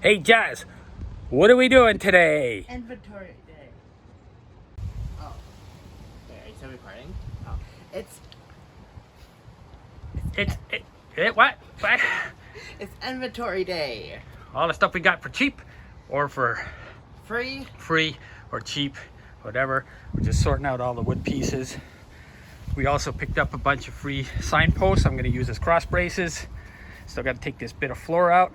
Hey Jazz, what are we doing today? Inventory day. Oh. Wait, are you still recording? Oh. What? What? It's inventory day. All the stuff we got for cheap or for Free or cheap, whatever. We're just sorting out all the wood pieces. We also picked up a bunch of free signposts I'm going to use as cross braces. Still got to take this bit of floor out,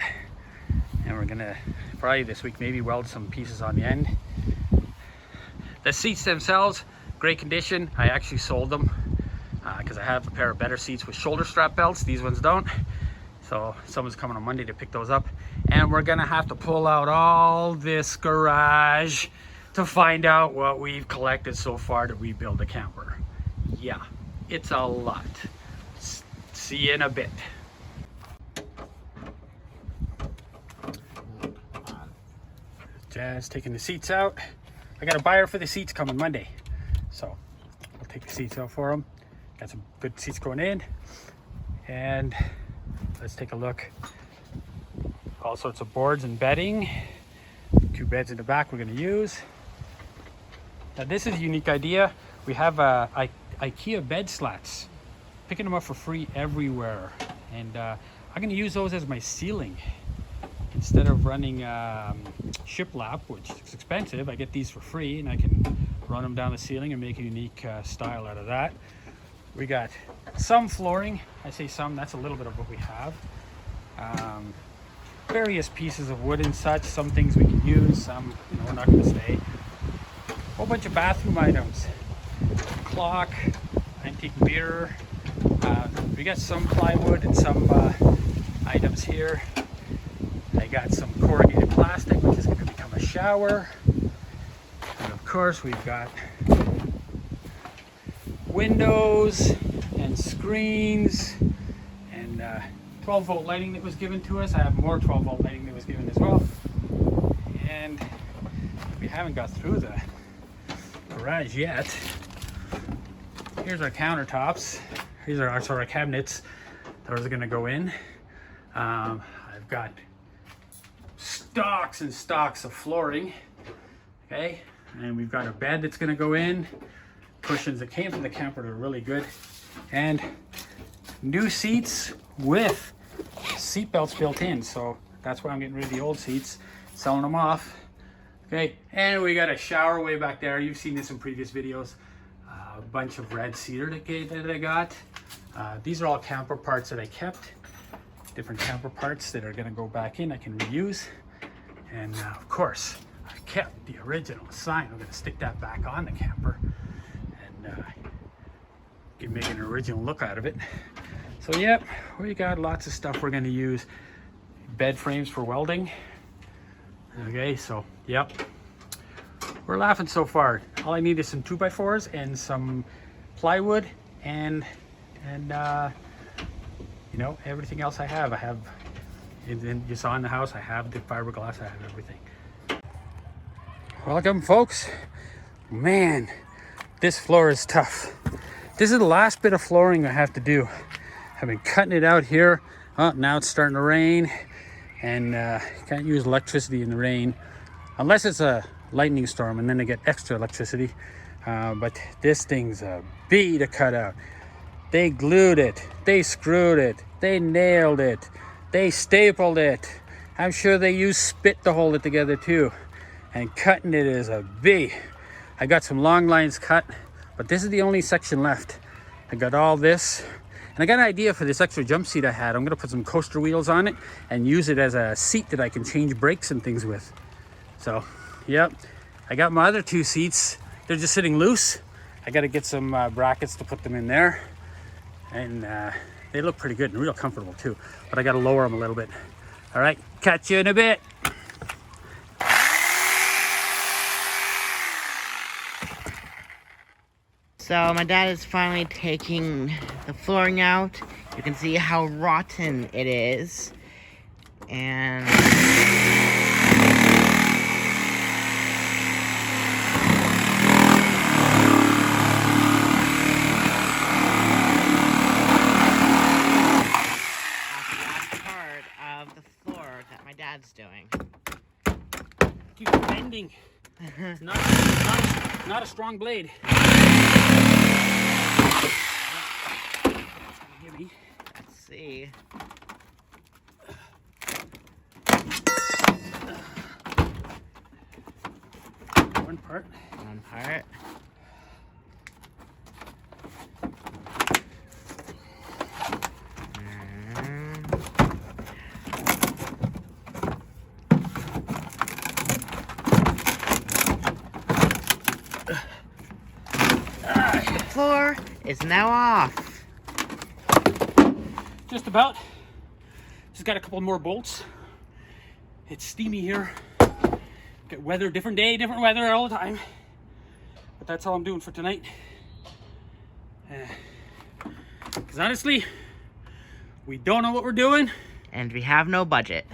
and we're going to probably this week maybe weld some pieces on the end. The seats themselves, great condition. I actually sold them because I have a pair of better seats with shoulder strap belts. These ones don't. So someone's coming on Monday to pick those up, and we're gonna have to pull out all this garage to find out what we've collected so far to rebuild the camper. Yeah, it's a lot. See you in a bit. Jazz taking the seats out. I got a buyer for the seats coming Monday, so I'll take the seats out for him. Got some good seats going in, and let's take a look. All sorts of boards and bedding. 2 beds in the back we're going to use. Now this is a unique idea. We have IKEA bed slats. Picking them up for free everywhere, and I'm going to use those as my ceiling instead of running shiplap, which is expensive. I get these for free, and I can run them down the ceiling and make a unique style out of that. We got some flooring. I say some, that's a little bit of what we have. Various pieces of wood and such. Some things we can use, some we're not going to stay. A whole bunch of bathroom items. Clock, antique mirror. We got some plywood and some items here. I got some corrugated plastic, which is going to become a shower. And of course we've got windows and screens and 12-volt lighting that was given to us. I have more 12-volt lighting that was given as well. And we haven't got through the garage yet. Here's our countertops. These are our cabinets. Those are going to go in. I've got stocks and stocks of flooring. Okay, and we've got a bed that's going to go in. Cushions that came from the camper are really good, and new seats with seat belts built in, so that's why I'm getting rid of the old seats, selling them off. Okay, and we got a shower way back there. You've seen this in previous videos. A bunch of red cedar that I got. These are all camper parts that I kept, different camper parts that are going to go back in I can reuse. And of course I kept the original sign. I'm going to stick that back on the camper and make an original look out of it. So yep, we got lots of stuff we're going to use. Bed frames for welding. Okay, so yep, we're laughing so far. All I need is some 2x4s and some plywood and everything else I have. You saw in the house, I have the fiberglass, I have everything. Welcome folks. Man, this floor is tough. This is the last bit of flooring I have to do. I've been cutting it out here. Oh, now it's starting to rain, and can't use electricity in the rain unless it's a lightning storm, and then they get extra electricity. But this thing's a bee to cut out. They glued it, they screwed it, they nailed it, they stapled it. I'm sure they used spit to hold it together too. And cutting it is a bee. I got some long lines cut, but this is the only section left. I got all this, and I got an idea for this extra jump seat I had. I'm gonna put some coaster wheels on it and use it as a seat that I can change brakes and things with. So, yep, I got my other 2 seats. They're just sitting loose. I gotta get some brackets to put them in there. And they look pretty good and real comfortable too, but I got to lower them a little bit. All right, catch you in a bit. So my dad is finally taking the flooring out. You can see how rotten it is. And dad's doing. It's not a strong blade. Let's see. One part. One part. The floor is now off. Just about. Just got a couple more bolts. It's steamy here. Get weather, different day, different weather all the time. But that's all I'm doing for tonight. Because honestly, we don't know what we're doing. And we have no budget.